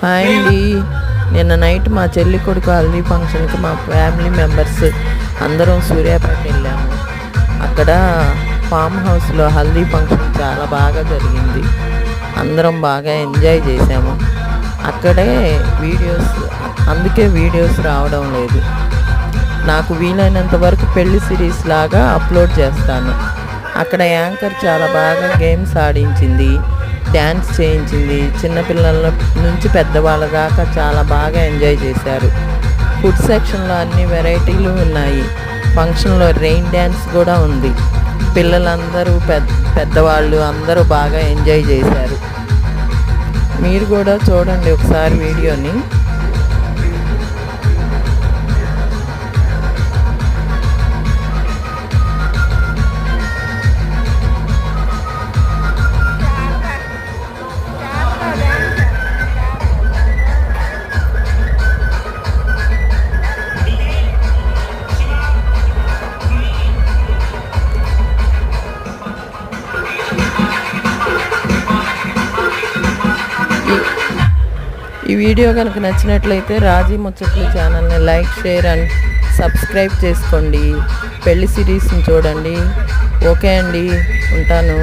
Hi అండి. నిన్న night మా చెల్లి కొడుకు హల్దీ ఫంక్షన్కి మా ఫ్యామిలీ మెంబర్స్ అందరం సూర్యాపేట వెళ్ళాము. అక్కడ ఫామ్ హౌస్లో హల్దీ ఫంక్షన్ చాలా బాగా జరిగింది. అందరం బాగా ఎంజాయ్ చేసాము. అక్కడే అందుకే వీడియోస్ రావడం లేదు. నాకు వీలైనంత వరకు పెళ్లి సిరీస్ లాగా అప్లోడ్ చేస్తాను. అక్కడ యాంకర్ చాలా బాగా గేమ్స్ ఆడించింది, డ్యాన్స్ చేయించింది. చిన్నపిల్లల నుంచి పెద్దవాళ్ళ దాకా చాలా బాగా ఎంజాయ్ చేశారు. ఫుడ్ సెక్షన్లో అన్ని వెరైటీలు ఉన్నాయి. ఫంక్షన్లో రెయిన్ డ్యాన్స్ కూడా ఉంది. పిల్లలందరూ పెద్దవాళ్ళు అందరూ బాగా ఎంజాయ్ చేశారు. మీరు కూడా చూడండి ఒకసారి వీడియోని. ఈ వీడియో కనుక నచ్చినట్లయితే రాజీ ముచ్చట్లు ఛానల్ని లైక్, షేర్ అండ్ సబ్స్క్రైబ్ చేసుకోండి. పెళ్లి సిరీస్ని చూడండి. ఓకే అండి, ఉంటాను.